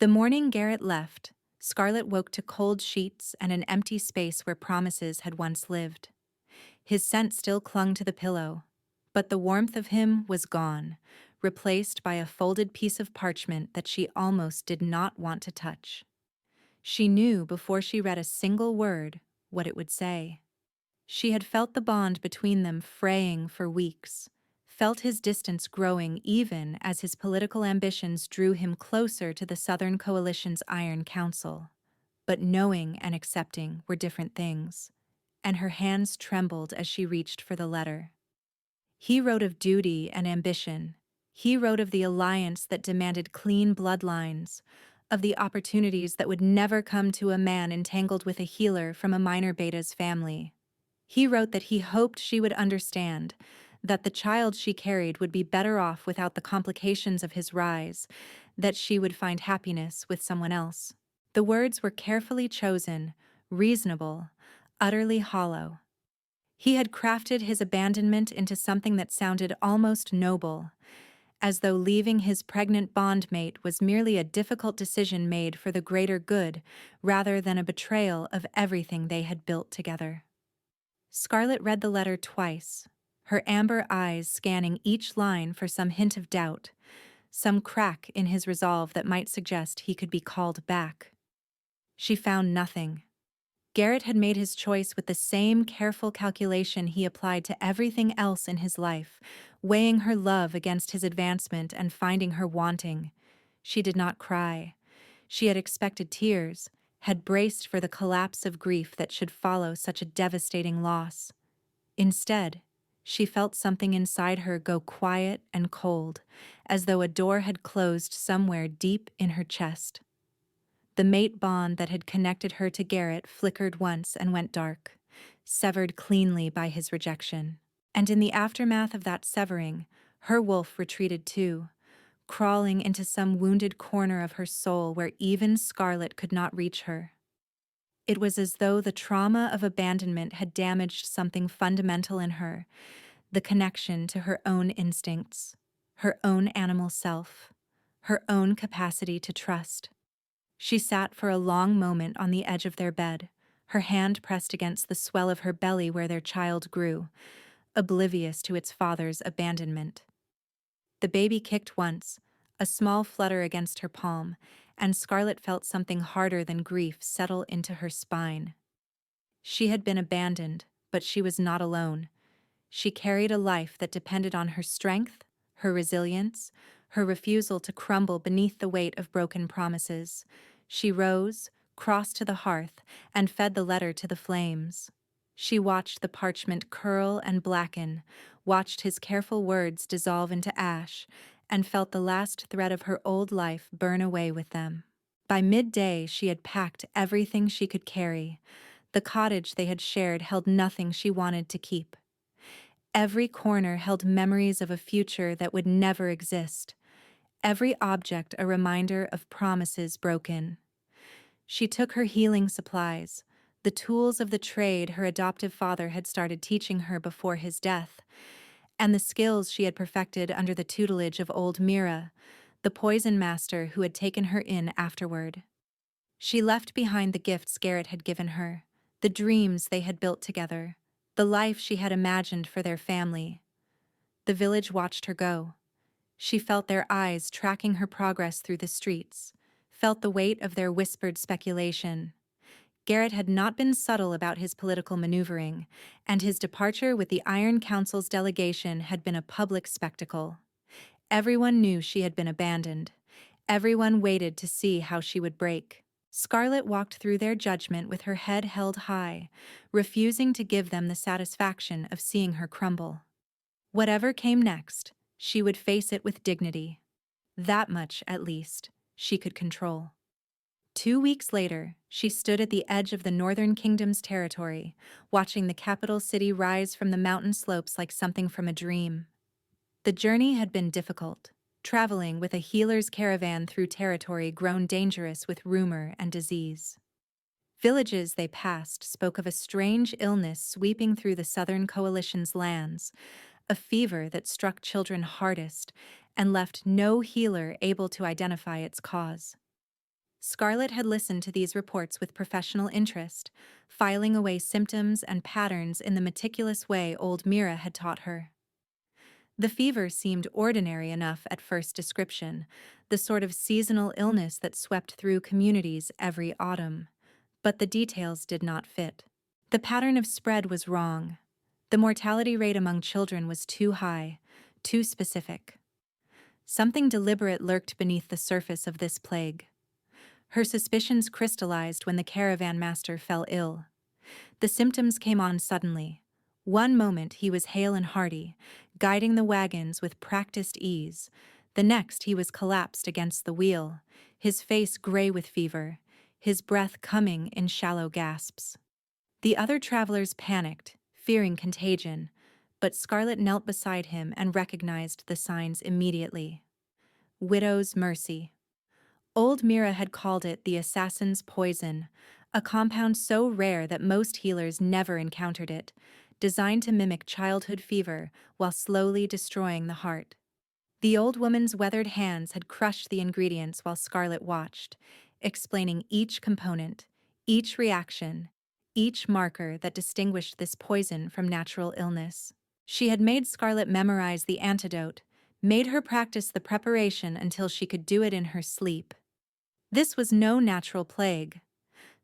The morning Garrett left, Scarlett woke to cold sheets and an empty space where promises had once lived. His scent still clung to the pillow, but the warmth of him was gone, replaced by a folded piece of parchment that she almost did not want to touch. She knew before she read a single word what it would say. She had felt the bond between them fraying for weeks, felt his distance growing even as his political ambitions drew him closer to the Southern Coalition's Iron Council. But knowing and accepting were different things, and her hands trembled as she reached for the letter. He wrote of duty and ambition. He wrote of the alliance that demanded clean bloodlines, of the opportunities that would never come to a man entangled with a healer from a minor Beta's family. He wrote that he hoped she would understand, that the child she carried would be better off without the complications of his rise, that she would find happiness with someone else. The words were carefully chosen, reasonable, utterly hollow. He had crafted his abandonment into something that sounded almost noble, as though leaving his pregnant bondmate was merely a difficult decision made for the greater good rather than a betrayal of everything they had built together. Scarlett read the letter twice, her amber eyes scanning each line for some hint of doubt, some crack in his resolve that might suggest he could be called back. She found nothing. Garrett had made his choice with the same careful calculation he applied to everything else in his life, weighing her love against his advancement and finding her wanting. She did not cry. She had expected tears, had braced for the collapse of grief that should follow such a devastating loss. Instead, she felt something inside her go quiet and cold, as though a door had closed somewhere deep in her chest. The mate bond that had connected her to Garrett flickered once and went dark, severed cleanly by his rejection. And in the aftermath of that severing, her wolf retreated too, crawling into some wounded corner of her soul where even Scarlett could not reach her. It was as though the trauma of abandonment had damaged something fundamental in her, the connection to her own instincts, her own animal self, her own capacity to trust. She sat for a long moment on the edge of their bed, her hand pressed against the swell of her belly where their child grew, oblivious to its father's abandonment. The baby kicked once, a small flutter against her palm, and Scarlett felt something harder than grief settle into her spine. She had been abandoned, but she was not alone. She carried a life that depended on her strength, her resilience, her refusal to crumble beneath the weight of broken promises. She rose, crossed to the hearth, and fed the letter to the flames. She watched the parchment curl and blacken, watched his careful words dissolve into ash, and felt the last thread of her old life burn away with them. By midday, she had packed everything she could carry. The cottage they had shared held nothing she wanted to keep. Every corner held memories of a future that would never exist. Every object a reminder of promises broken. She took her healing supplies, the tools of the trade her adoptive father had started teaching her before his death, and the skills she had perfected under the tutelage of old Mira, the poison master who had taken her in afterward. She left behind the gifts Garrett had given her, the dreams they had built together, the life she had imagined for their family. The village watched her go. She felt their eyes tracking her progress through the streets, felt the weight of their whispered speculation. Garrett had not been subtle about his political maneuvering, and his departure with the Iron Council's delegation had been a public spectacle. Everyone knew she had been abandoned. Everyone waited to see how she would break. Scarlett walked through their judgment with her head held high, refusing to give them the satisfaction of seeing her crumble. Whatever came next, she would face it with dignity. That much, at least, she could control. 2 weeks later, she stood at the edge of the Northern Kingdom's territory, watching the capital city rise from the mountain slopes like something from a dream. The journey had been difficult, traveling with a healer's caravan through territory grown dangerous with rumor and disease. Villages they passed spoke of a strange illness sweeping through the Southern Coalition's lands, a fever that struck children hardest and left no healer able to identify its cause. Scarlett had listened to these reports with professional interest, filing away symptoms and patterns in the meticulous way old Mira had taught her. The fever seemed ordinary enough at first description, the sort of seasonal illness that swept through communities every autumn. But the details did not fit. The pattern of spread was wrong. The mortality rate among children was too high, too specific. Something deliberate lurked beneath the surface of this plague. Her suspicions crystallized when the caravan master fell ill. The symptoms came on suddenly. One moment he was hale and hearty, guiding the wagons with practiced ease. The next he was collapsed against the wheel, his face gray with fever, his breath coming in shallow gasps. The other travelers panicked, fearing contagion, but Scarlett knelt beside him and recognized the signs immediately. Widow's mercy. Old Mira had called it the assassin's poison, a compound so rare that most healers never encountered it, designed to mimic childhood fever while slowly destroying the heart. The old woman's weathered hands had crushed the ingredients while Scarlett watched, explaining each component, each reaction, each marker that distinguished this poison from natural illness. She had made Scarlett memorize the antidote, made her practice the preparation until she could do it in her sleep. This was no natural plague.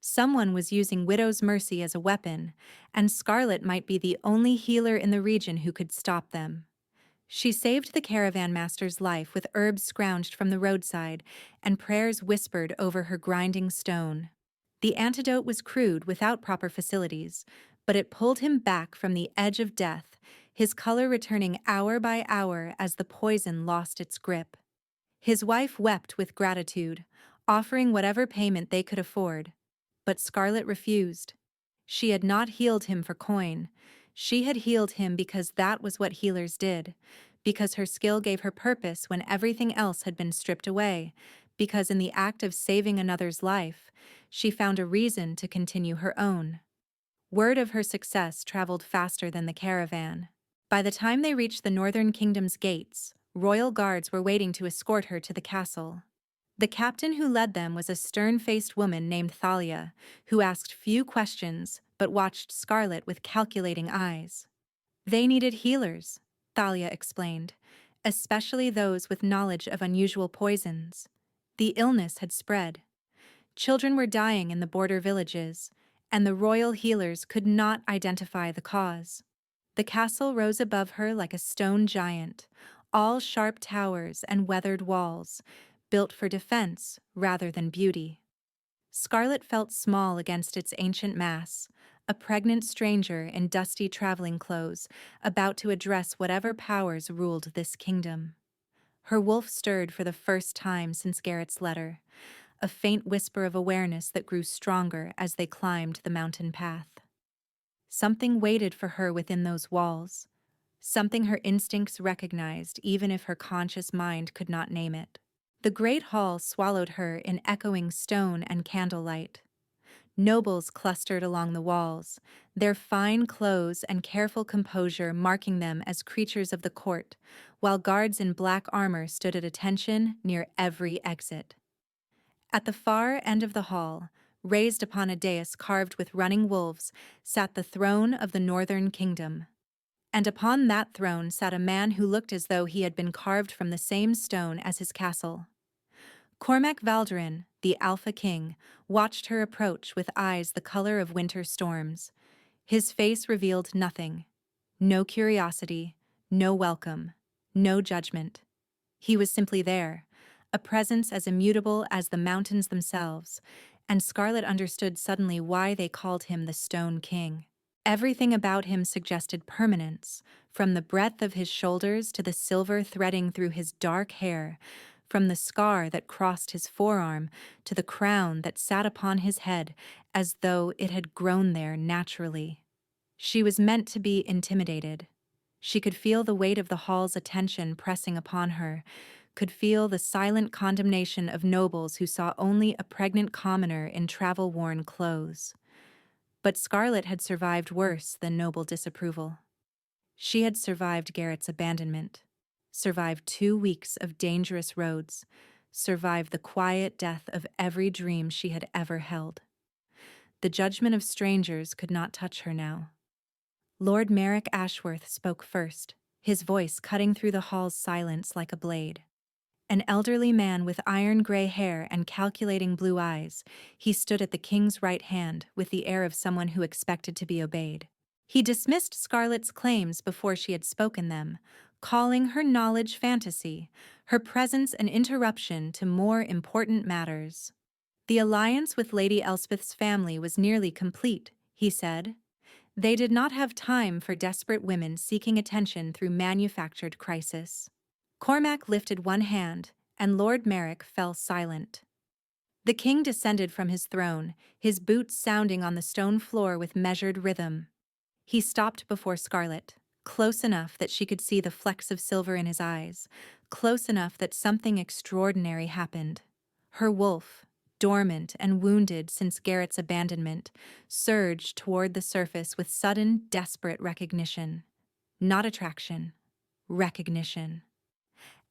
Someone was using Widow's mercy as a weapon, and Scarlett might be the only healer in the region who could stop them. She saved the caravan master's life with herbs scrounged from the roadside and prayers whispered over her grinding stone. The antidote was crude without proper facilities, but it pulled him back from the edge of death, his color returning hour by hour as the poison lost its grip. His wife wept with gratitude, offering whatever payment they could afford. But Scarlett refused. She had not healed him for coin. She had healed him because that was what healers did, because her skill gave her purpose when everything else had been stripped away, because in the act of saving another's life, she found a reason to continue her own. Word of her success traveled faster than the caravan. By the time they reached the Northern Kingdom's gates, royal guards were waiting to escort her to the castle. The captain who led them was a stern-faced woman named Thalia, who asked few questions but watched Scarlett with calculating eyes. They needed healers, Thalia explained, especially those with knowledge of unusual poisons. The illness had spread. Children were dying in the border villages, and the royal healers could not identify the cause. The castle rose above her like a stone giant, all sharp towers and weathered walls, built for defense rather than beauty. Scarlett felt small against its ancient mass, a pregnant stranger in dusty traveling clothes, about to address whatever powers ruled this kingdom. Her wolf stirred for the first time since Garrett's letter, a faint whisper of awareness that grew stronger as they climbed the mountain path. Something waited for her within those walls, something her instincts recognized even if her conscious mind could not name it. The great hall swallowed her in echoing stone and candlelight. Nobles clustered along the walls, their fine clothes and careful composure marking them as creatures of the court, while guards in black armor stood at attention near every exit. At the far end of the hall, raised upon a dais carved with running wolves, sat the throne of the Northern Kingdom. And upon that throne sat a man who looked as though he had been carved from the same stone as his castle. Cormac Valderin, the Alpha King, watched her approach with eyes the color of winter storms. His face revealed nothing. No curiosity, no welcome, no judgment. He was simply there, a presence as immutable as the mountains themselves, and Scarlett understood suddenly why they called him the Stone King. Everything about him suggested permanence, from the breadth of his shoulders to the silver threading through his dark hair, from the scar that crossed his forearm to the crown that sat upon his head as though it had grown there naturally. She was meant to be intimidated. She could feel the weight of the hall's attention pressing upon her, could feel the silent condemnation of nobles who saw only a pregnant commoner in travel-worn clothes. But Scarlett had survived worse than noble disapproval. She had survived Garrett's abandonment, survived 2 weeks of dangerous roads, survive the quiet death of every dream she had ever held. The judgment of strangers could not touch her now. Lord Merrick Ashworth spoke first, his voice cutting through the hall's silence like a blade. An elderly man with iron-gray hair and calculating blue eyes, he stood at the king's right hand with the air of someone who expected to be obeyed. He dismissed Scarlet's claims before she had spoken them, calling her knowledge fantasy, her presence an interruption to more important matters. The alliance with Lady Elspeth's family was nearly complete, he said. They did not have time for desperate women seeking attention through manufactured crisis. Cormac lifted one hand, and Lord Merrick fell silent. The king descended from his throne, his boots sounding on the stone floor with measured rhythm. He stopped before Scarlet, close enough that she could see the flecks of silver in his eyes, close enough that something extraordinary happened. Her wolf, dormant and wounded since Garrett's abandonment, surged toward the surface with sudden, desperate recognition. Not attraction, recognition.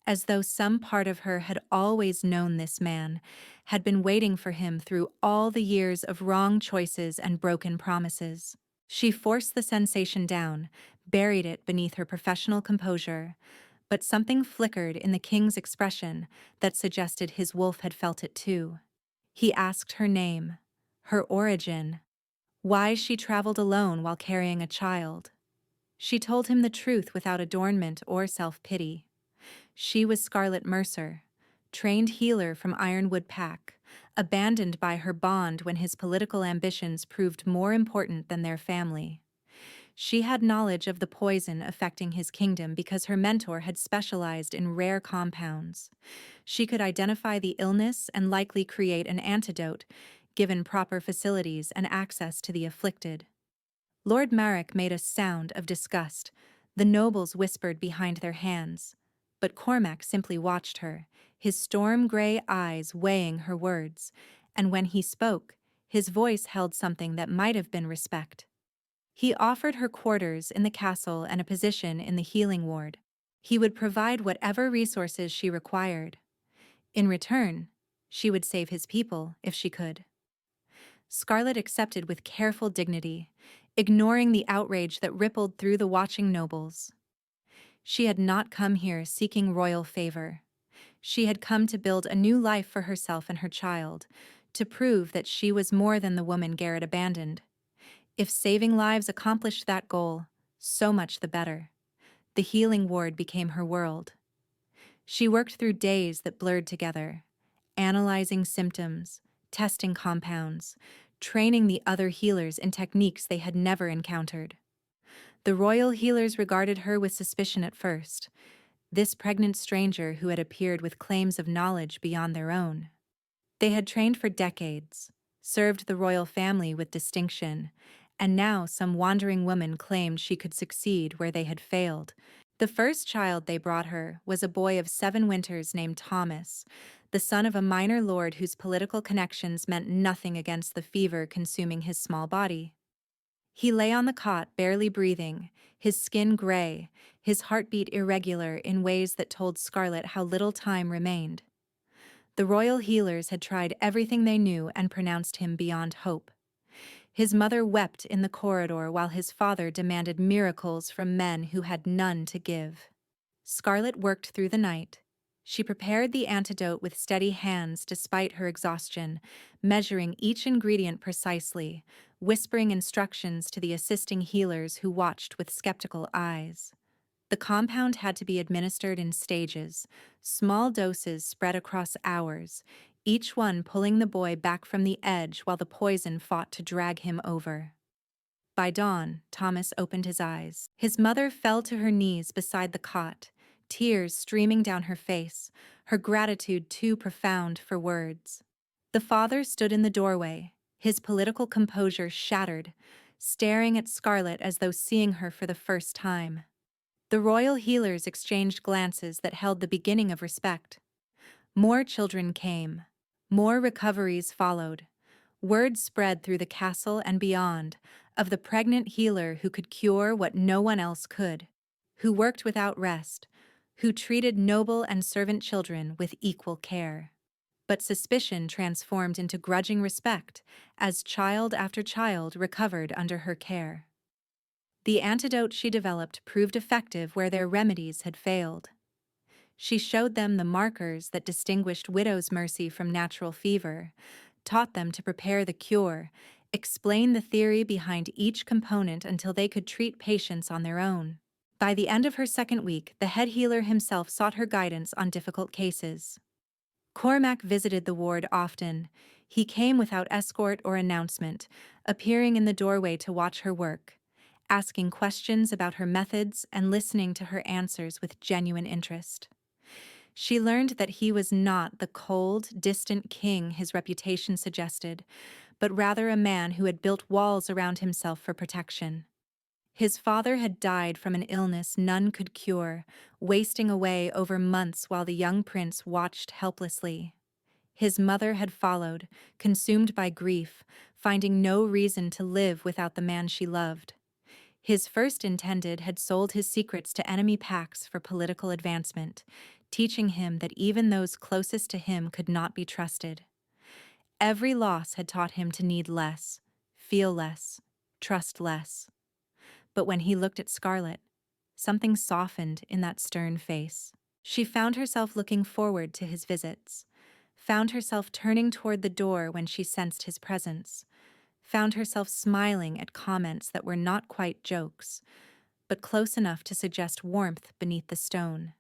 As though some part of her had always known this man, had been waiting for him through all the years of wrong choices and broken promises. She forced the sensation down, buried it beneath her professional composure, but something flickered in the king's expression that suggested his wolf had felt it too. He asked her name, her origin, why she traveled alone while carrying a child. She told him the truth without adornment or self-pity. She was Scarlet Mercer, trained healer from Ironwood Pack, abandoned by her bond when his political ambitions proved more important than their family. She had knowledge of the poison affecting his kingdom because her mentor had specialized in rare compounds. She could identify the illness and likely create an antidote, given proper facilities and access to the afflicted. Lord Merrick made a sound of disgust. The nobles whispered behind their hands. But Cormac simply watched her, his storm-gray eyes weighing her words, and when he spoke, his voice held something that might have been respect. He offered her quarters in the castle and a position in the healing ward. He would provide whatever resources she required. In return, she would save his people if she could. Scarlet accepted with careful dignity, ignoring the outrage that rippled through the watching nobles. She had not come here seeking royal favor. She had come to build a new life for herself and her child, to prove that she was more than the woman Garrett abandoned. If saving lives accomplished that goal, so much the better. The healing ward became her world. She worked through days that blurred together, analyzing symptoms, testing compounds, training the other healers in techniques they had never encountered. The royal healers regarded her with suspicion at first, this pregnant stranger who had appeared with claims of knowledge beyond their own. They had trained for decades, served the royal family with distinction, and now some wandering woman claimed she could succeed where they had failed. The first child they brought her was a boy of 7 winters named Thomas, the son of a minor lord whose political connections meant nothing against the fever consuming his small body. He lay on the cot, barely breathing, his skin gray, his heartbeat irregular in ways that told Scarlet how little time remained. The royal healers had tried everything they knew and pronounced him beyond hope. His mother wept in the corridor while his father demanded miracles from men who had none to give. Scarlet worked through the night. She prepared the antidote with steady hands despite her exhaustion, measuring each ingredient precisely, whispering instructions to the assisting healers who watched with skeptical eyes. The compound had to be administered in stages, small doses spread across hours, each one pulling the boy back from the edge while the poison fought to drag him over. By dawn, Thomas opened his eyes. His mother fell to her knees beside the cot, tears streaming down her face, her gratitude too profound for words. The father stood in the doorway, his political composure shattered, staring at Scarlet as though seeing her for the first time. The royal healers exchanged glances that held the beginning of respect. More children came. More recoveries followed. Word spread through the castle and beyond of the pregnant healer who could cure what no one else could, who worked without rest, who treated noble and servant children with equal care. But suspicion transformed into grudging respect as child after child recovered under her care. The antidote she developed proved effective where their remedies had failed. She showed them the markers that distinguished widow's mercy from natural fever, taught them to prepare the cure, explained the theory behind each component until they could treat patients on their own. By the end of her second week, the head healer himself sought her guidance on difficult cases. Cormac visited the ward often. He came without escort or announcement, appearing in the doorway to watch her work, asking questions about her methods and listening to her answers with genuine interest. She learned that he was not the cold, distant king his reputation suggested, but rather a man who had built walls around himself for protection. His father had died from an illness none could cure, wasting away over months while the young prince watched helplessly. His mother had followed, consumed by grief, finding no reason to live without the man she loved. His first intended had sold his secrets to enemy pacts for political advancement, teaching him that even those closest to him could not be trusted. Every loss had taught him to need less, feel less, trust less. But when he looked at Scarlet, something softened in that stern face. She found herself looking forward to his visits, found herself turning toward the door when she sensed his presence, found herself smiling at comments that were not quite jokes, but close enough to suggest warmth beneath the stone.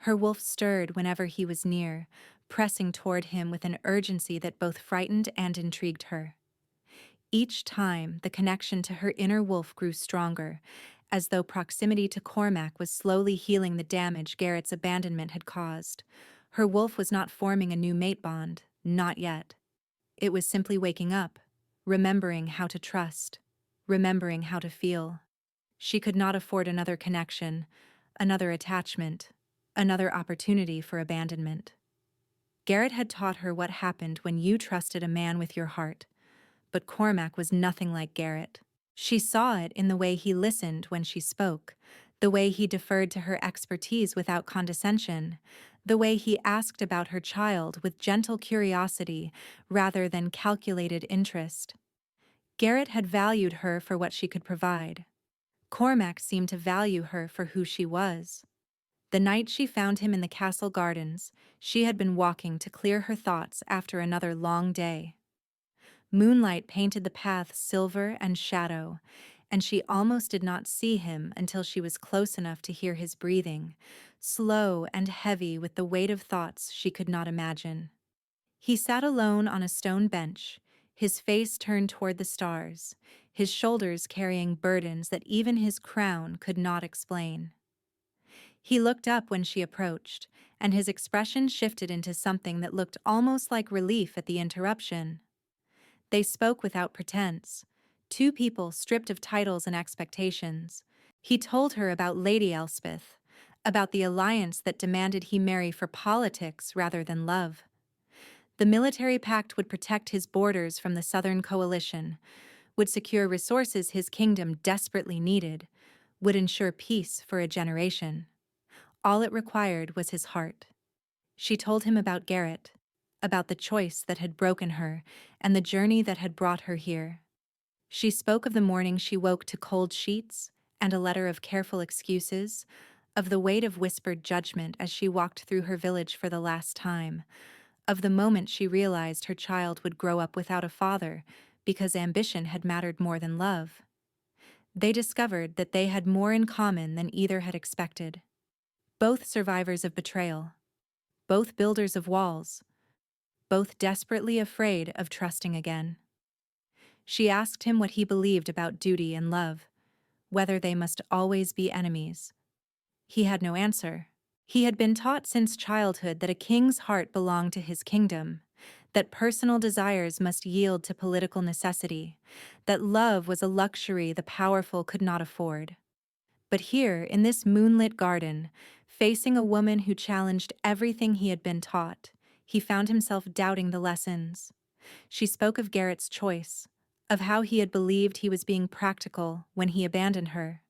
Her wolf stirred whenever he was near, pressing toward him with an urgency that both frightened and intrigued her. Each time, the connection to her inner wolf grew stronger, as though proximity to Cormac was slowly healing the damage Garrett's abandonment had caused. Her wolf was not forming a new mate bond, not yet. It was simply waking up, remembering how to trust, remembering how to feel. She could not afford another connection, another attachment, another opportunity for abandonment. Garrett had taught her what happened when you trusted a man with your heart, but Cormac was nothing like Garrett. She saw it in the way he listened when she spoke, the way he deferred to her expertise without condescension, the way he asked about her child with gentle curiosity rather than calculated interest. Garrett had valued her for what she could provide. Cormac seemed to value her for who she was. The night she found him in the castle gardens, she had been walking to clear her thoughts after another long day. Moonlight painted the path silver and shadow, and she almost did not see him until she was close enough to hear his breathing, slow and heavy with the weight of thoughts she could not imagine. He sat alone on a stone bench, his face turned toward the stars, his shoulders carrying burdens that even his crown could not explain. He looked up when she approached, and his expression shifted into something that looked almost like relief at the interruption. They spoke without pretense, two people stripped of titles and expectations. He told her about Lady Elspeth, about the alliance that demanded he marry for politics rather than love. The military pact would protect his borders from the Southern Coalition, would secure resources his kingdom desperately needed, would ensure peace for a generation. All it required was his heart. She told him about Garrett, about the choice that had broken her and the journey that had brought her here. She spoke of the morning she woke to cold sheets and a letter of careful excuses, of the weight of whispered judgment as she walked through her village for the last time, of the moment she realized her child would grow up without a father because ambition had mattered more than love. They discovered that they had more in common than either had expected. Both survivors of betrayal, both builders of walls, both desperately afraid of trusting again. She asked him what he believed about duty and love, whether they must always be enemies. He had no answer. He had been taught since childhood that a king's heart belonged to his kingdom, that personal desires must yield to political necessity, that love was a luxury the powerful could not afford. But here, in this moonlit garden, facing a woman who challenged everything he had been taught, he found himself doubting the lessons. She spoke of Garrett's choice, of how he had believed he was being practical when he abandoned her.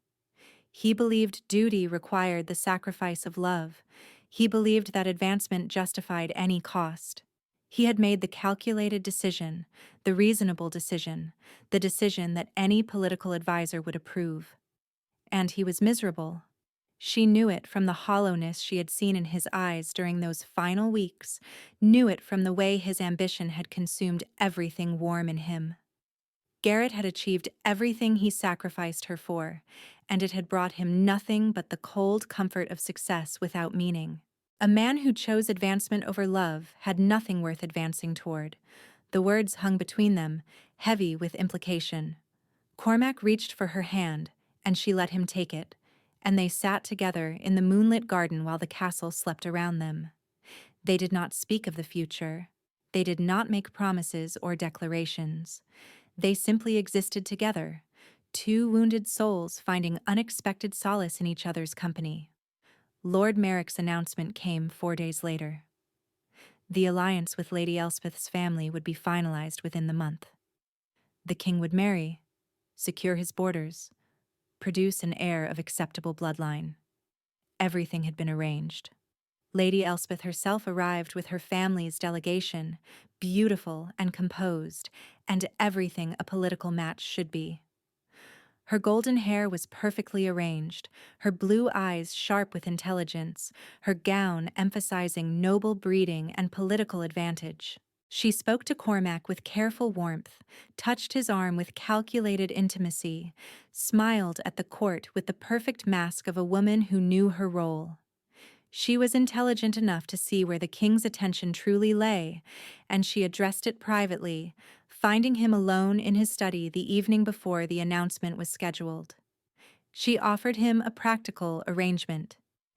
He believed duty required the sacrifice of love. He believed that advancement justified any cost. He had made the calculated decision, the reasonable decision, the decision that any political advisor would approve. And he was miserable. She knew it from the hollowness she had seen in his eyes during those final weeks, knew it from the way his ambition had consumed everything warm in him. Garrett had achieved everything he sacrificed her for, and it had brought him nothing but the cold comfort of success without meaning. A man who chose advancement over love had nothing worth advancing toward. The words hung between them, heavy with implication. Cormac reached for her hand, and she let him take it, and they sat together in the moonlit garden while the castle slept around them. They did not speak of the future. They did not make promises or declarations. They simply existed together, two wounded souls finding unexpected solace in each other's company. Lord Merrick's announcement came 4 days later. The alliance with Lady Elspeth's family would be finalized within the month. The king would marry, secure his borders, produce an heir of acceptable bloodline. Everything had been arranged. Lady Elspeth herself arrived with her family's delegation, beautiful and composed, and everything a political match should be. Her golden hair was perfectly arranged, her blue eyes sharp with intelligence, her gown emphasizing noble breeding and political advantage. She spoke to Cormac with careful warmth, touched his arm with calculated intimacy, smiled at the court with the perfect mask of a woman who knew her role. She was intelligent enough to see where the king's attention truly lay, and she addressed it privately, finding him alone in his study the evening before the announcement was scheduled. She offered him a practical arrangement.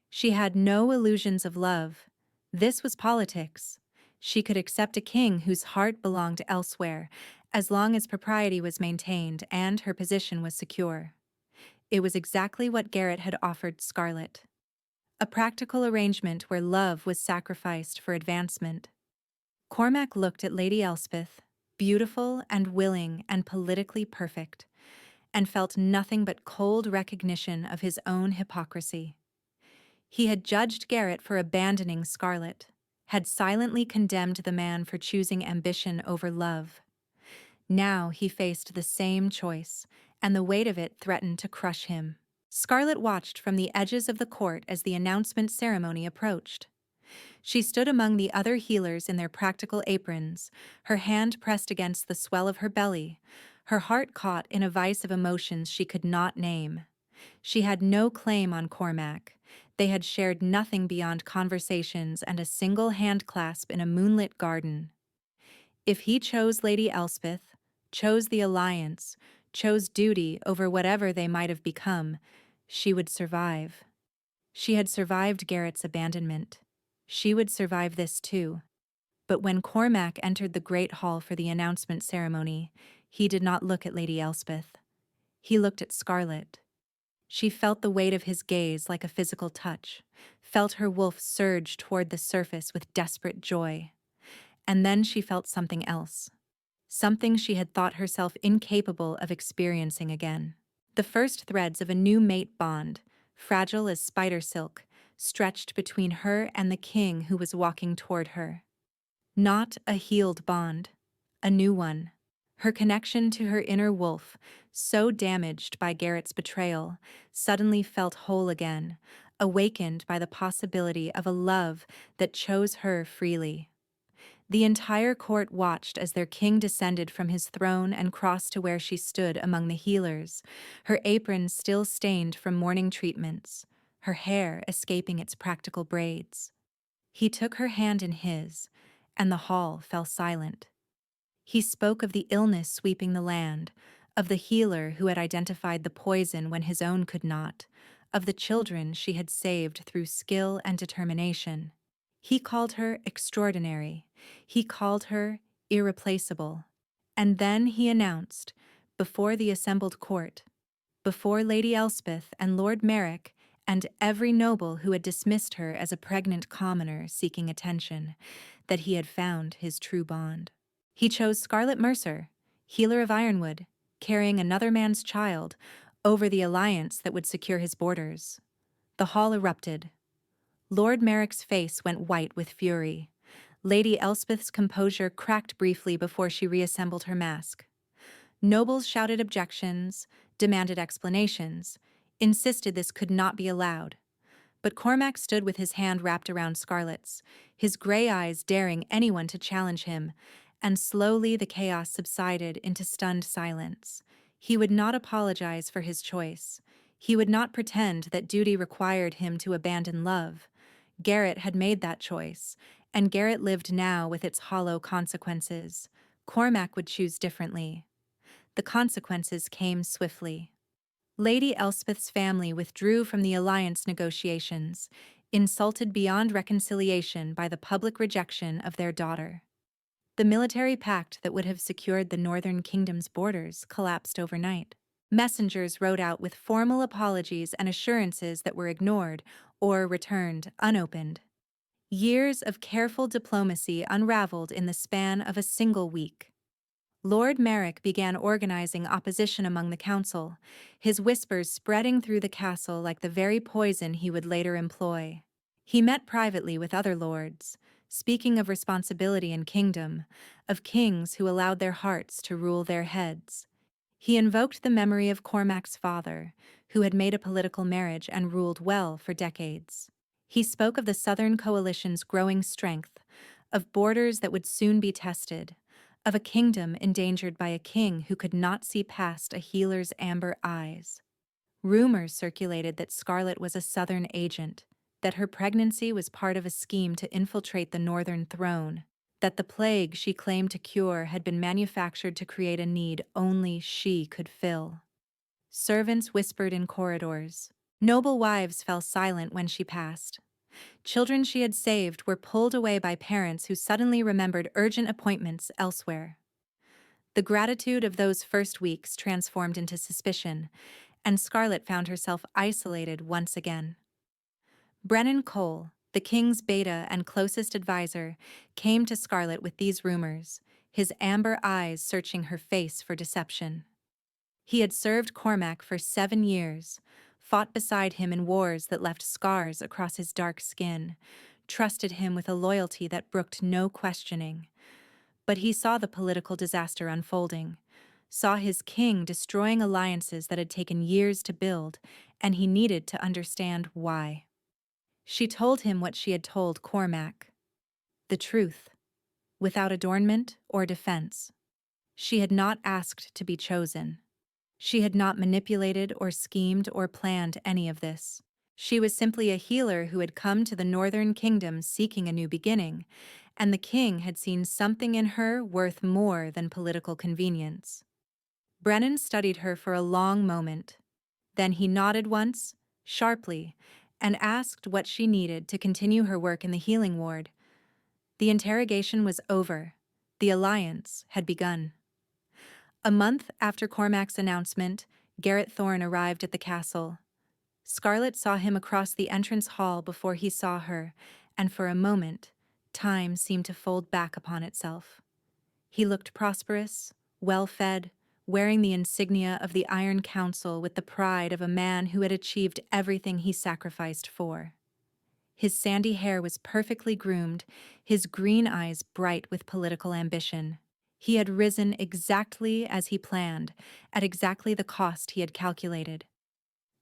She had no illusions of love. This was politics. She could accept a king whose heart belonged elsewhere, as long as propriety was maintained and her position was secure. It was exactly what Garrett had offered Scarlett. A practical arrangement where love was sacrificed for advancement. Cormac looked at Lady Elspeth, beautiful and willing and politically perfect, and felt nothing but cold recognition of his own hypocrisy. He had judged Garrett for abandoning Scarlett, had silently condemned the man for choosing ambition over love. Now he faced the same choice, and the weight of it threatened to crush him. Scarlett watched from the edges of the court as the announcement ceremony approached. She stood among the other healers in their practical aprons, her hand pressed against the swell of her belly, her heart caught in a vice of emotions she could not name. She had no claim on Cormac. They had shared nothing beyond conversations and a single hand clasp in a moonlit garden. If he chose Lady Elspeth, chose the alliance, chose duty over whatever they might have become, she would survive. She had survived Garrett's abandonment. She would survive this too. But when Cormac entered the great hall for the announcement ceremony, he did not look at Lady Elspeth. He looked at Scarlett. She felt the weight of his gaze like a physical touch, felt her wolf surge toward the surface with desperate joy. And then she felt something else. Something she had thought herself incapable of experiencing again. The first threads of a new mate bond, fragile as spider silk, stretched between her and the king who was walking toward her. Not a healed bond, a new one. Her connection to her inner wolf, so damaged by Garrett's betrayal, suddenly felt whole again, awakened by the possibility of a love that chose her freely. The entire court watched as their king descended from his throne and crossed to where she stood among the healers, her apron still stained from morning treatments, her hair escaping its practical braids. He took her hand in his, and the hall fell silent. He spoke of the illness sweeping the land, of the healer who had identified the poison when his own could not, of the children she had saved through skill and determination. He called her extraordinary. He called her irreplaceable. And then he announced, before the assembled court, before Lady Elspeth and Lord Merrick and every noble who had dismissed her as a pregnant commoner seeking attention, that he had found his true bond. He chose Scarlett Mercer, healer of Ironwood, carrying another man's child, over the alliance that would secure his borders. The hall erupted. Lord Merrick's face went white with fury. Lady Elspeth's composure cracked briefly before she reassembled her mask. Nobles shouted objections, demanded explanations, insisted this could not be allowed. But Cormac stood with his hand wrapped around Scarlet's, his gray eyes daring anyone to challenge him, and slowly the chaos subsided into stunned silence. He would not apologize for his choice. He would not pretend that duty required him to abandon love. Garrett had made that choice, and Garrett lived now with its hollow consequences. Cormac would choose differently. The consequences came swiftly. Lady Elspeth's family withdrew from the alliance negotiations, insulted beyond reconciliation by the public rejection of their daughter. The military pact that would have secured the Northern Kingdom's borders collapsed overnight. Messengers rode out with formal apologies and assurances that were ignored or returned unopened. Years of careful diplomacy unraveled in the span of a single week. Lord Merrick began organizing opposition among the council, his whispers spreading through the castle like the very poison he would later employ. He met privately with other lords, speaking of responsibility and kingdom, of kings who allowed their hearts to rule their heads. He invoked the memory of Cormac's father, who had made a political marriage and ruled well for decades. He spoke of the Southern Coalition's growing strength, of borders that would soon be tested, of a kingdom endangered by a king who could not see past a healer's amber eyes. Rumors circulated that Scarlet was a Southern agent, that her pregnancy was part of a scheme to infiltrate the Northern throne, that the plague she claimed to cure had been manufactured to create a need only she could fill. Servants whispered in corridors. Noble wives fell silent when she passed. Children she had saved were pulled away by parents who suddenly remembered urgent appointments elsewhere. The gratitude of those first weeks transformed into suspicion, and Scarlet found herself isolated once again. Brennan Cole, the king's beta and closest advisor, came to Scarlet with these rumors, his amber eyes searching her face for deception. He had served Cormac for 7 years, fought beside him in wars that left scars across his dark skin, trusted him with a loyalty that brooked no questioning. But he saw the political disaster unfolding, saw his king destroying alliances that had taken years to build, and he needed to understand why. She told him what she had told Cormac. The truth, without adornment or defense. She had not asked to be chosen. She had not manipulated or schemed or planned any of this. She was simply a healer who had come to the Northern Kingdom seeking a new beginning, and the king had seen something in her worth more than political convenience. Brennan studied her for a long moment. Then he nodded once, sharply, and asked what she needed to continue her work in the healing ward. The interrogation was over. The alliance had begun. A month after Cormac's announcement, Garrett Thorne arrived at the castle. Scarlet saw him across the entrance hall before he saw her, and for a moment, time seemed to fold back upon itself. He looked prosperous, well-fed, wearing the insignia of the Iron Council with the pride of a man who had achieved everything he sacrificed for. His sandy hair was perfectly groomed, his green eyes bright with political ambition. He had risen exactly as he planned, at exactly the cost he had calculated.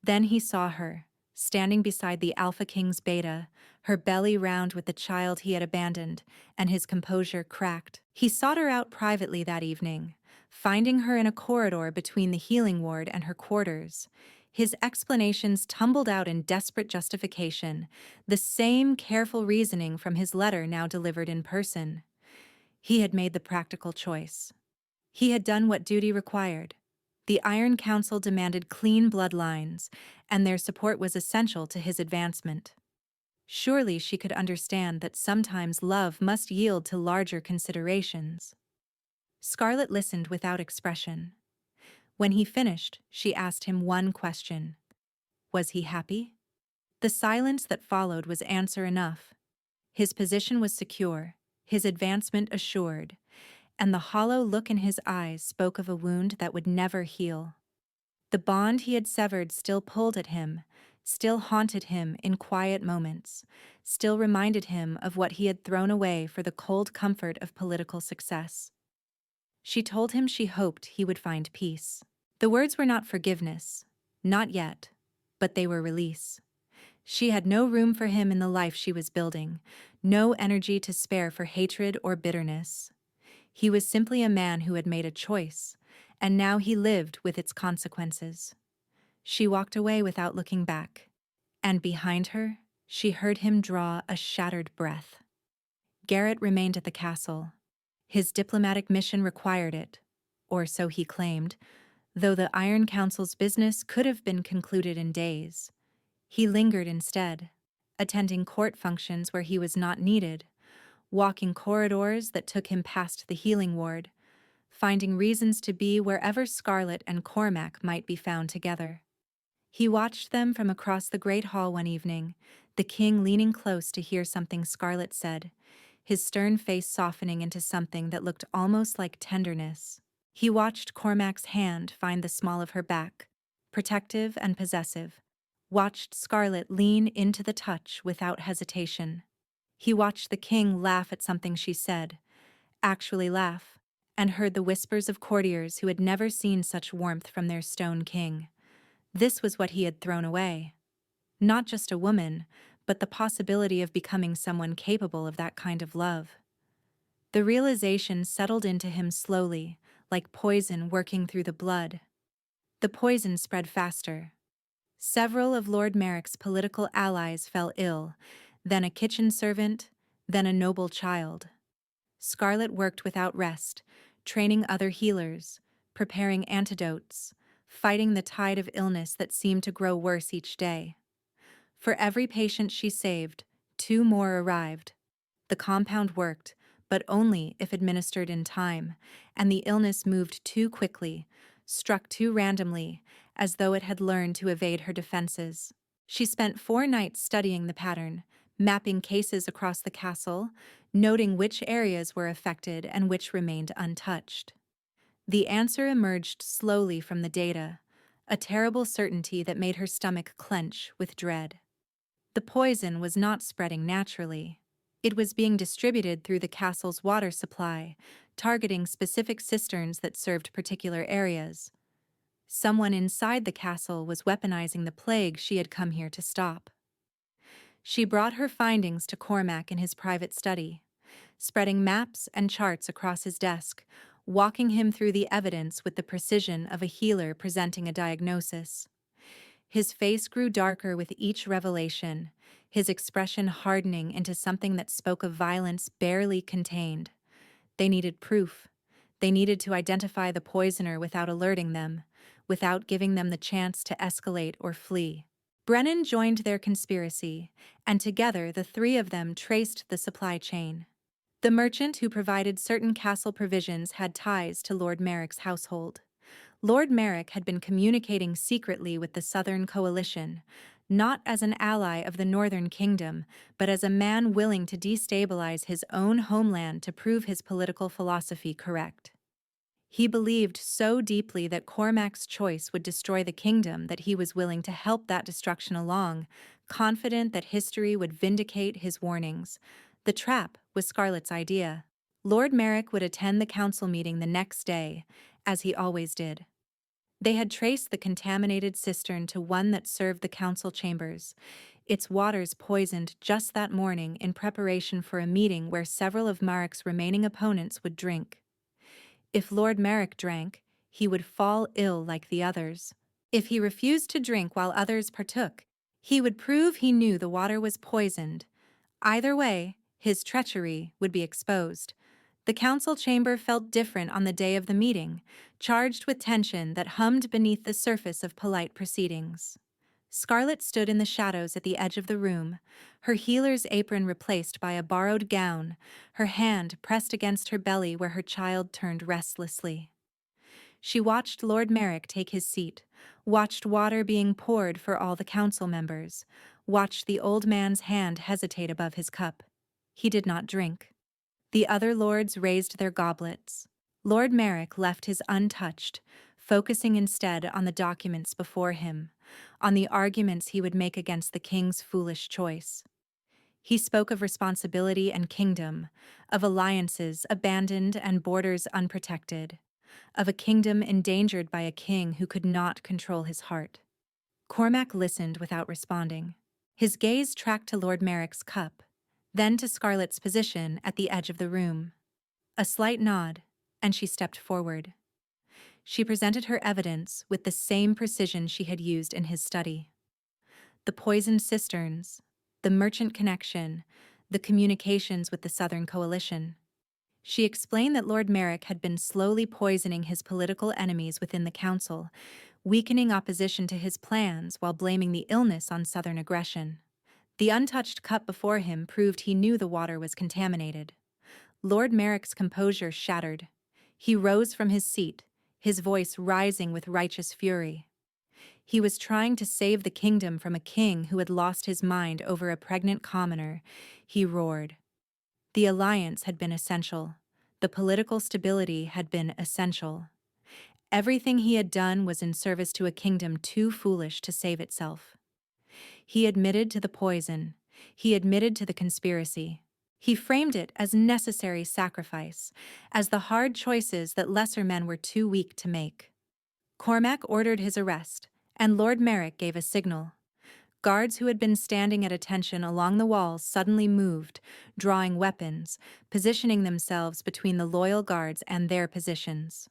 Then he saw her, standing beside the Alpha King's beta, her belly round with the child he had abandoned, and his composure cracked. He sought her out privately that evening, finding her in a corridor between the healing ward and her quarters. His explanations tumbled out in desperate justification, the same careful reasoning from his letter now delivered in person. He had made the practical choice. He had done what duty required. The Iron Council demanded clean bloodlines, and their support was essential to his advancement. Surely she could understand that sometimes love must yield to larger considerations. Scarlet listened without expression. When he finished, she asked him one question. Was he happy? The silence that followed was answer enough. His position was secure, his advancement assured, and the hollow look in his eyes spoke of a wound that would never heal. The bond he had severed still pulled at him, still haunted him in quiet moments, still reminded him of what he had thrown away for the cold comfort of political success. She told him she hoped he would find peace. The words were not forgiveness, not yet, but they were release. She had no room for him in the life she was building, no energy to spare for hatred or bitterness. He was simply a man who had made a choice, and now he lived with its consequences. She walked away without looking back, and behind her, she heard him draw a shattered breath. Garrett remained at the castle. His diplomatic mission required it, or so he claimed, though the Iron Council's business could have been concluded in days. He lingered instead, attending court functions where he was not needed, walking corridors that took him past the healing ward, finding reasons to be wherever Scarlet and Cormac might be found together. He watched them from across the great hall one evening, the king leaning close to hear something Scarlet said, his stern face softening into something that looked almost like tenderness. He watched Cormac's hand find the small of her back, protective and possessive, watched Scarlet lean into the touch without hesitation. He watched the king laugh at something she said, actually laugh, and heard the whispers of courtiers who had never seen such warmth from their stone king. This was what he had thrown away. Not just a woman, but the possibility of becoming someone capable of that kind of love. The realization settled into him slowly, like poison working through the blood. The poison spread faster. Several of Lord Merrick's political allies fell ill, then a kitchen servant, then a noble child. Scarlet worked without rest, training other healers, preparing antidotes, fighting the tide of illness that seemed to grow worse each day. For every patient she saved, 2 more arrived. The compound worked, but only if administered in time, and the illness moved too quickly, struck too randomly, as though it had learned to evade her defenses. She spent 4 nights studying the pattern, mapping cases across the castle, noting which areas were affected and which remained untouched. The answer emerged slowly from the data, a terrible certainty that made her stomach clench with dread. The poison was not spreading naturally. It was being distributed through the castle's water supply, targeting specific cisterns that served particular areas. Someone inside the castle was weaponizing the plague she had come here to stop. She brought her findings to Cormac in his private study, spreading maps and charts across his desk, walking him through the evidence with the precision of a healer presenting a diagnosis. His face grew darker with each revelation, his expression hardening into something that spoke of violence barely contained. They needed proof. They needed to identify the poisoner without alerting them, without giving them the chance to escalate or flee. Brennan joined their conspiracy, and together the 3 of them traced the supply chain. The merchant who provided certain castle provisions had ties to Lord Merrick's household. Lord Merrick had been communicating secretly with the Southern Coalition, not as an ally of the Northern Kingdom, but as a man willing to destabilize his own homeland to prove his political philosophy correct. He believed so deeply that Cormac's choice would destroy the kingdom that he was willing to help that destruction along, confident that history would vindicate his warnings. The trap was Scarlet's idea. Lord Merrick would attend the council meeting the next day, as he always did. They had traced the contaminated cistern to one that served the council chambers, its waters poisoned just that morning in preparation for a meeting where several of Merrick's remaining opponents would drink. If Lord Merrick drank, he would fall ill like the others. If he refused to drink while others partook, he would prove he knew the water was poisoned. Either way, his treachery would be exposed. The council chamber felt different on the day of the meeting, charged with tension that hummed beneath the surface of polite proceedings. Scarlet stood in the shadows at the edge of the room, her healer's apron replaced by a borrowed gown, her hand pressed against her belly where her child turned restlessly. She watched Lord Merrick take his seat, watched water being poured for all the council members, watched the old man's hand hesitate above his cup. He did not drink. The other lords raised their goblets. Lord Merrick left his untouched, focusing instead on the documents before him, on the arguments he would make against the king's foolish choice. He spoke of responsibility and kingdom, of alliances abandoned and borders unprotected, of a kingdom endangered by a king who could not control his heart. Cormac listened without responding. His gaze tracked to Lord Merrick's cup, then to Scarlet's position at the edge of the room. A slight nod, and she stepped forward. She presented her evidence with the same precision she had used in his study. The poisoned cisterns, the merchant connection, the communications with the Southern Coalition. She explained that Lord Merrick had been slowly poisoning his political enemies within the council, weakening opposition to his plans while blaming the illness on Southern aggression. The untouched cup before him proved he knew the water was contaminated. Lord Merrick's composure shattered. He rose from his seat, his voice rising with righteous fury. He was trying to save the kingdom from a king who had lost his mind over a pregnant commoner. He roared. The alliance had been essential. The political stability had been essential. Everything he had done was in service to a kingdom too foolish to save itself. He admitted to the poison. He admitted to the conspiracy. He framed it as necessary sacrifice, as the hard choices that lesser men were too weak to make. Cormac ordered his arrest, and Lord Merrick gave a signal. Guards who had been standing at attention along the walls suddenly moved, drawing weapons, positioning themselves between the loyal guards and their positions.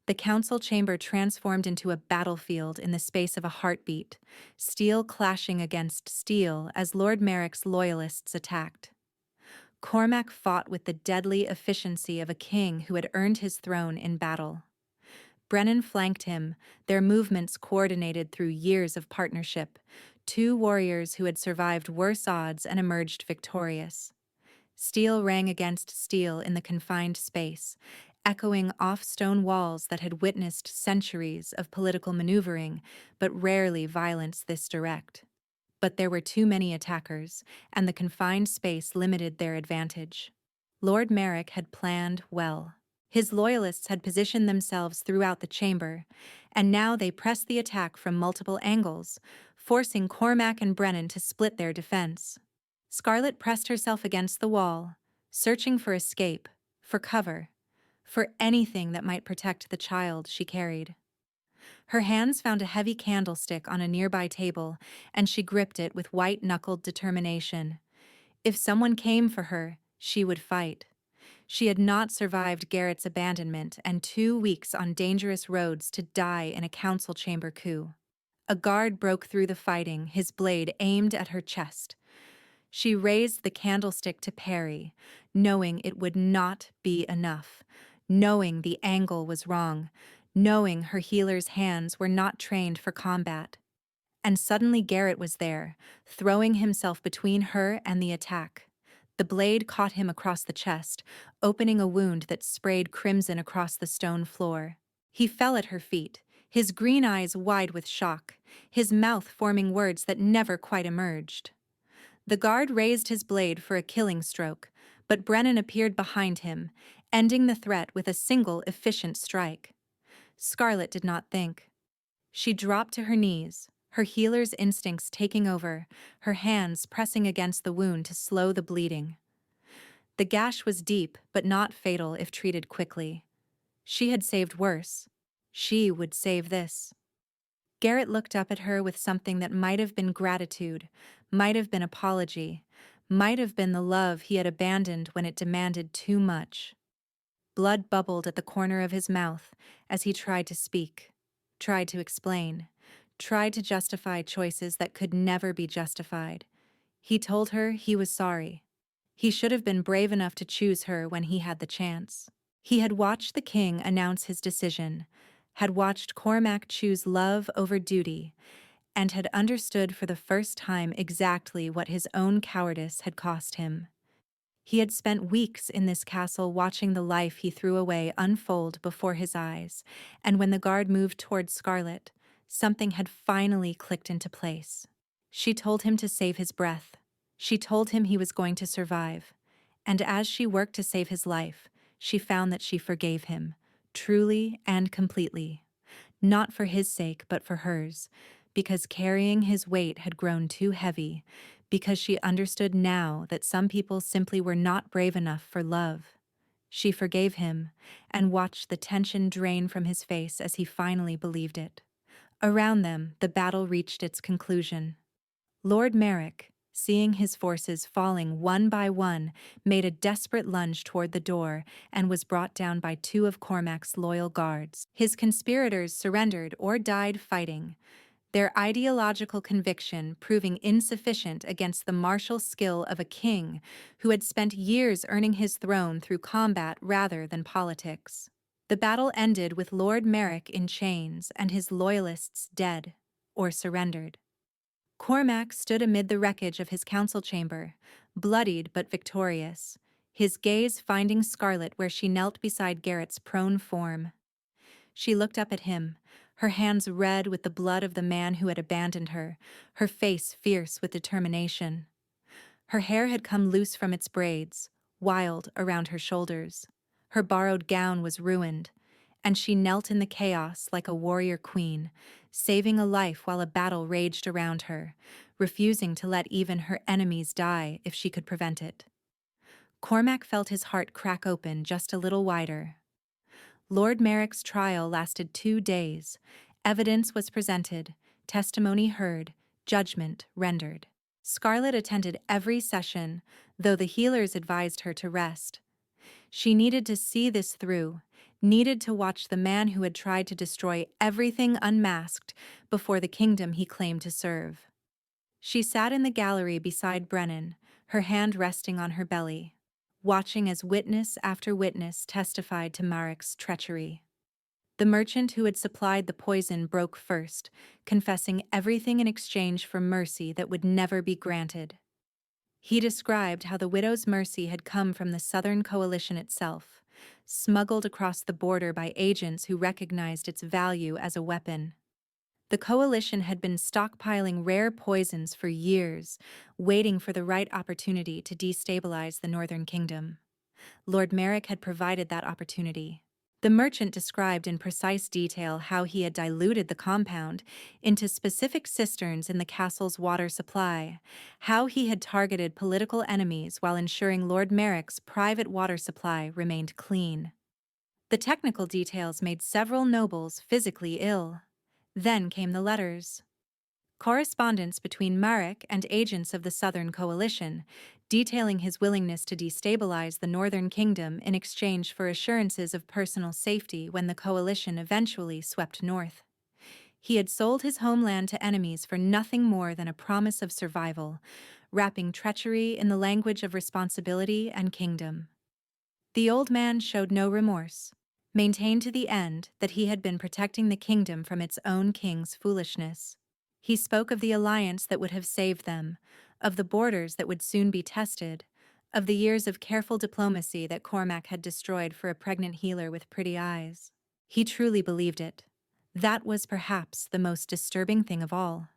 The council chamber transformed into a battlefield in the space of a heartbeat, steel clashing against steel as Lord Merrick's loyalists attacked. Cormac fought with the deadly efficiency of a king who had earned his throne in battle. Brennan flanked him, their movements coordinated through years of partnership, two warriors who had survived worse odds and emerged victorious. Steel rang against steel in the confined space, echoing off stone walls that had witnessed centuries of political maneuvering, but rarely violence this direct. But there were too many attackers, and the confined space limited their advantage. Lord Merrick had planned well. His loyalists had positioned themselves throughout the chamber, and now they pressed the attack from multiple angles, forcing Cormac and Brennan to split their defense. Scarlet pressed herself against the wall, searching for escape, for cover, for anything that might protect the child she carried. Her hands found a heavy candlestick on a nearby table, and she gripped it with white-knuckled determination. If someone came for her, she would fight. She had not survived Garrett's abandonment and 2 weeks on dangerous roads to die in a council chamber coup. A guard broke through the fighting, his blade aimed at her chest. She raised the candlestick to parry, knowing it would not be enough, knowing the angle was wrong, knowing her healer's hands were not trained for combat. And suddenly Garrett was there, throwing himself between her and the attack. The blade caught him across the chest, opening a wound that sprayed crimson across the stone floor. He fell at her feet, his green eyes wide with shock, his mouth forming words that never quite emerged. The guard raised his blade for a killing stroke, but Brennan appeared behind him, ending the threat with a single efficient strike. Scarlet did not think. She dropped to her knees, her healer's instincts taking over, her hands pressing against the wound to slow the bleeding. The gash was deep, but not fatal if treated quickly. She had saved worse. She would save this. Garrett looked up at her with something that might have been gratitude, might have been apology, might have been the love he had abandoned when it demanded too much. Blood bubbled at the corner of his mouth as he tried to speak, tried to explain, tried to justify choices that could never be justified. He told her he was sorry. He should have been brave enough to choose her when he had the chance. He had watched the king announce his decision, had watched Cormac choose love over duty, and had understood for the first time exactly what his own cowardice had cost him. He had spent weeks in this castle watching the life he threw away unfold before his eyes, and when the guard moved toward Scarlet, something had finally clicked into place. She told him to save his breath. She told him he was going to survive. And as she worked to save his life, she found that she forgave him, truly and completely. not for his sake but for hers, because carrying his weight had grown too heavy, because she understood now that some people simply were not brave enough for love. She forgave him and watched the tension drain from his face as he finally believed it. Around them, the battle reached its conclusion. Lord Merrick, seeing his forces falling one by one, made a desperate lunge toward the door and was brought down by two of Cormac's loyal guards. His conspirators surrendered or died fighting, their ideological conviction proving insufficient against the martial skill of a king who had spent years earning his throne through combat rather than politics. The battle ended with Lord Merrick in chains and his loyalists dead or surrendered. Cormac stood amid the wreckage of his council chamber, bloodied but victorious, his gaze finding Scarlet where she knelt beside Garrett's prone form. She looked up at him, her hands red with the blood of the man who had abandoned her, her face fierce with determination. Her hair had come loose from its braids, wild around her shoulders. Her borrowed gown was ruined, and she knelt in the chaos like a warrior queen, saving a life while a battle raged around her, refusing to let even her enemies die if she could prevent it. Cormac felt his heart crack open just a little wider. Lord Merrick's trial lasted 2 days. Evidence was presented, testimony heard, judgment rendered. Scarlet attended every session, though the healers advised her to rest. She needed to see this through, needed to watch the man who had tried to destroy everything unmasked before the kingdom he claimed to serve. She sat in the gallery beside Brennan, her hand resting on her belly, watching as witness after witness testified to Marek's treachery. The merchant who had supplied the poison broke first, confessing everything in exchange for mercy that would never be granted. He described how the widow's mercy had come from the Southern Coalition itself, smuggled across the border by agents who recognized its value as a weapon. The coalition had been stockpiling rare poisons for years, waiting for the right opportunity to destabilize the Northern Kingdom. Lord Merrick had provided that opportunity. The merchant described in precise detail how he had diluted the compound into specific cisterns in the castle's water supply, how he had targeted political enemies while ensuring Lord Merrick's private water supply remained clean. The technical details made several nobles physically ill. Then came the letters. Correspondence between Marek and agents of the Southern Coalition, detailing his willingness to destabilize the Northern Kingdom in exchange for assurances of personal safety when the Coalition eventually swept north. He had sold his homeland to enemies for nothing more than a promise of survival, wrapping treachery in the language of responsibility and kingdom. The old man showed no remorse, maintained to the end that he had been protecting the kingdom from its own king's foolishness. He spoke of the alliance that would have saved them, of the borders that would soon be tested, of the years of careful diplomacy that Cormac had destroyed for a pregnant healer with pretty eyes. He truly believed it. That was perhaps the most disturbing thing of all.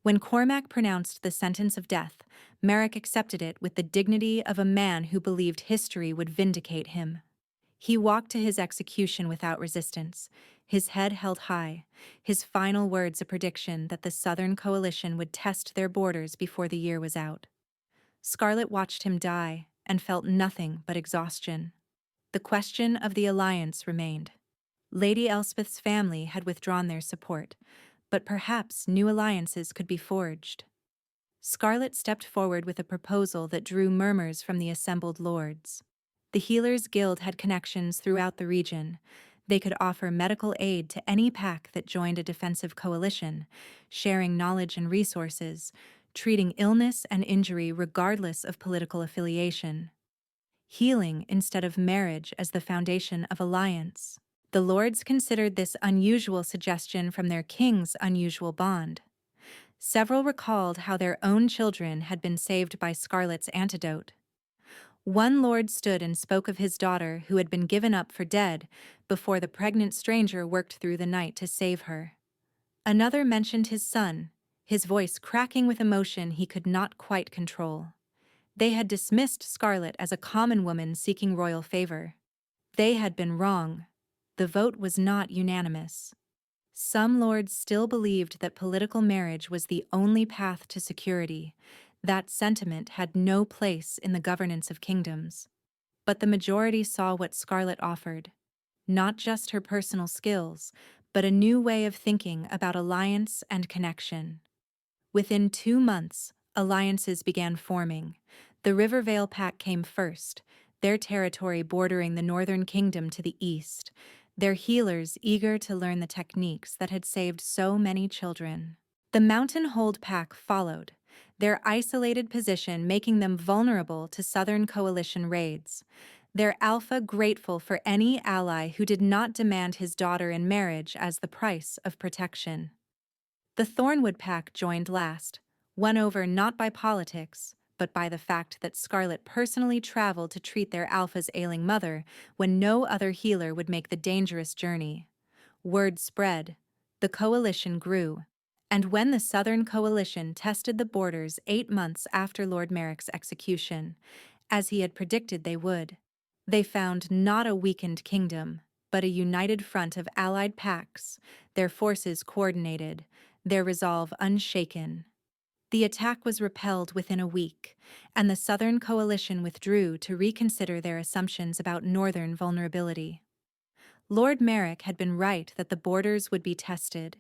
When Cormac pronounced the sentence of death, Merrick accepted it with the dignity of a man who believed history would vindicate him. He walked to his execution without resistance, his head held high, his final words a prediction that the Southern Coalition would test their borders before the year was out. Scarlet watched him die and felt nothing but exhaustion. The question of the alliance remained. Lady Elspeth's family had withdrawn their support, but perhaps new alliances could be forged. Scarlet stepped forward with a proposal that drew murmurs from the assembled lords. The Healers Guild had connections throughout the region. They could offer medical aid to any pack that joined a defensive coalition, sharing knowledge and resources, treating illness and injury regardless of political affiliation. Healing instead of marriage as the foundation of alliance. The lords considered this unusual suggestion from their king's unusual bond. Several recalled how their own children had been saved by Scarlet's antidote. One lord stood and spoke of his daughter who had been given up for dead before the pregnant stranger worked through the night to save her. Another mentioned his son, his voice cracking with emotion he could not quite control. They had dismissed Scarlet as a common woman seeking royal favor. They had been wrong. The vote was not unanimous. Some lords still believed that political marriage was the only path to security. That sentiment had no place in the governance of kingdoms. But the majority saw what Scarlet offered. Not just her personal skills, but a new way of thinking about alliance and connection. Within 2 months, alliances began forming. The Rivervale Pack came first, their territory bordering the Northern Kingdom to the east, their healers eager to learn the techniques that had saved so many children. The Mountain Hold Pack followed, their isolated position making them vulnerable to Southern Coalition raids. Their alpha grateful for any ally who did not demand his daughter in marriage as the price of protection. The Thornwood Pack joined last, won over not by politics, but by the fact that Scarlet personally traveled to treat their alpha's ailing mother when no other healer would make the dangerous journey. Word spread. The coalition grew. And when the Southern Coalition tested the borders 8 months after Lord Merrick's execution, as he had predicted they would, they found not a weakened kingdom, but a united front of allied packs, their forces coordinated, their resolve unshaken. The attack was repelled within a week, and the Southern Coalition withdrew to reconsider their assumptions about Northern vulnerability. Lord Merrick had been right that the borders would be tested.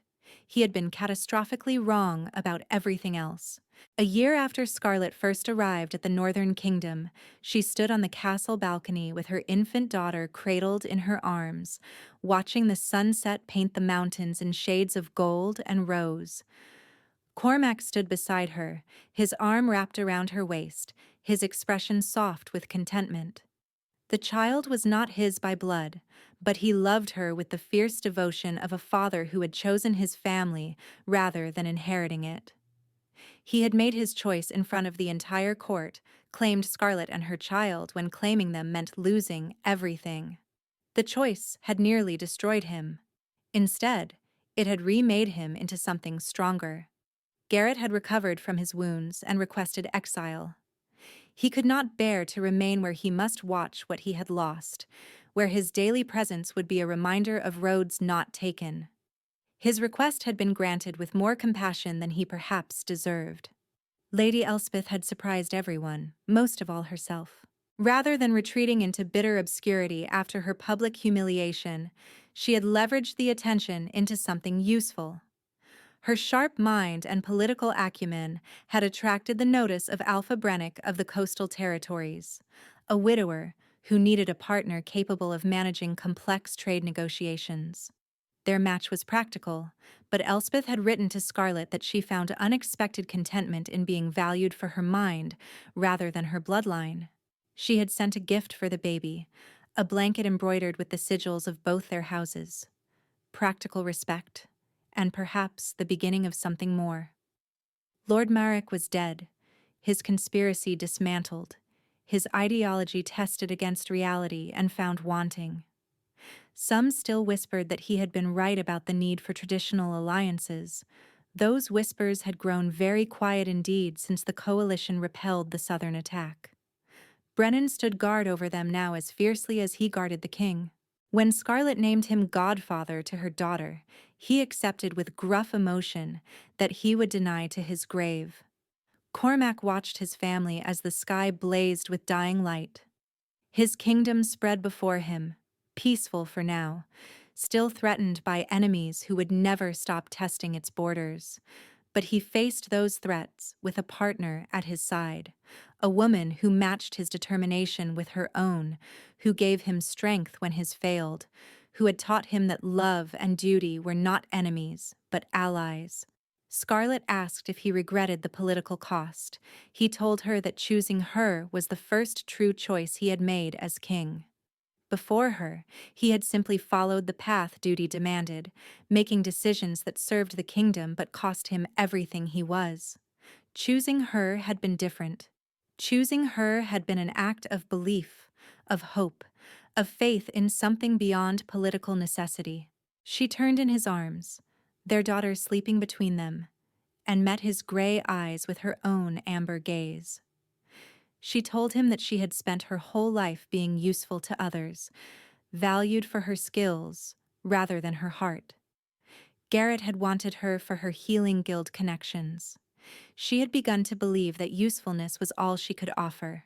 He had been catastrophically wrong about everything else. A year after Scarlet first arrived at the Northern Kingdom, she stood on the castle balcony with her infant daughter cradled in her arms, watching the sunset paint the mountains in shades of gold and rose. Cormac stood beside her, his arm wrapped around her waist, his expression soft with contentment. The child was not his by blood, but he loved her with the fierce devotion of a father who had chosen his family rather than inheriting it. He had made his choice in front of the entire court, claimed Scarlet and her child when claiming them meant losing everything. The choice had nearly destroyed him. Instead, it had remade him into something stronger. Garrett had recovered from his wounds and requested exile. He could not bear to remain where he must watch what he had lost, where his daily presence would be a reminder of roads not taken. His request had been granted with more compassion than he perhaps deserved. Lady Elspeth had surprised everyone, most of all herself. Rather than retreating into bitter obscurity after her public humiliation, she had leveraged the attention into something useful. Her sharp mind and political acumen had attracted the notice of Alpha Brennick of the Coastal Territories, a widower who needed a partner capable of managing complex trade negotiations. Their match was practical, but Elspeth had written to Scarlet that she found unexpected contentment in being valued for her mind rather than her bloodline. She had sent a gift for the baby, a blanket embroidered with the sigils of both their houses. Practical respect, and perhaps the beginning of something more. Lord Marek was dead, his conspiracy dismantled, his ideology tested against reality and found wanting. Some still whispered that he had been right about the need for traditional alliances. Those whispers had grown very quiet indeed since the coalition repelled the southern attack. Brennan stood guard over them now as fiercely as he guarded the king. When Scarlet named him godfather to her daughter, he accepted with gruff emotion that he would deny to his grave. Cormac watched his family as the sky blazed with dying light. His kingdom spread before him, peaceful for now, still threatened by enemies who would never stop testing its borders. But he faced those threats with a partner at his side, a woman who matched his determination with her own, who gave him strength when his failed, who had taught him that love and duty were not enemies, but allies. Scarlet asked if he regretted the political cost. He told her that choosing her was the first true choice he had made as king. Before her, he had simply followed the path duty demanded, making decisions that served the kingdom but cost him everything he was. Choosing her had been different. Choosing her had been an act of belief, of hope, of faith in something beyond political necessity. She turned in his arms, their daughter sleeping between them, and met his gray eyes with her own amber gaze. She told him that she had spent her whole life being useful to others, valued for her skills rather than her heart. Garrett had wanted her for her healing guild connections. She had begun to believe that usefulness was all she could offer.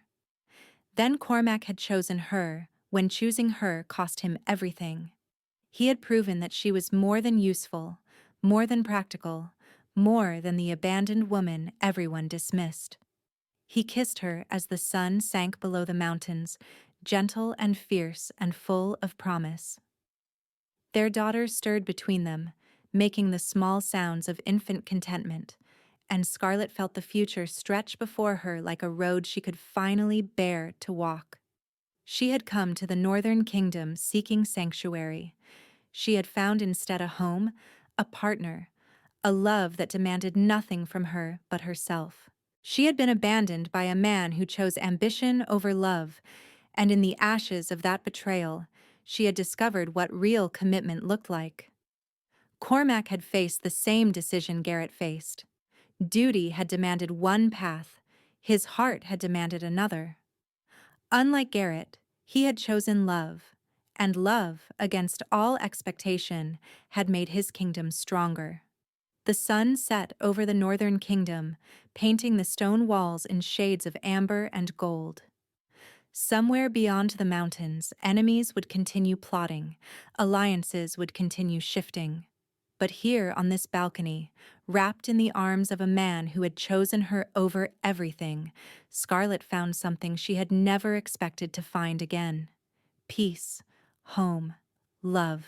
Then Cormac had chosen her, when choosing her cost him everything. He had proven that she was more than useful, more than practical, more than the abandoned woman everyone dismissed. He kissed her as the sun sank below the mountains, gentle and fierce and full of promise. Their daughter stirred between them, making the small sounds of infant contentment, and Scarlet felt the future stretch before her like a road she could finally bear to walk. She had come to the Northern Kingdom seeking sanctuary. She had found instead a home, a partner, a love that demanded nothing from her but herself. She had been abandoned by a man who chose ambition over love, and in the ashes of that betrayal, she had discovered what real commitment looked like. Cormac had faced the same decision Garrett faced. Duty had demanded one path, his heart had demanded another. Unlike Garrett, he had chosen love, and love, against all expectation, had made his kingdom stronger. The sun set over the Northern Kingdom, painting the stone walls in shades of amber and gold. Somewhere beyond the mountains, enemies would continue plotting, alliances would continue shifting. But here on this balcony, wrapped in the arms of a man who had chosen her over everything, Scarlet found something she had never expected to find again: peace, home, love.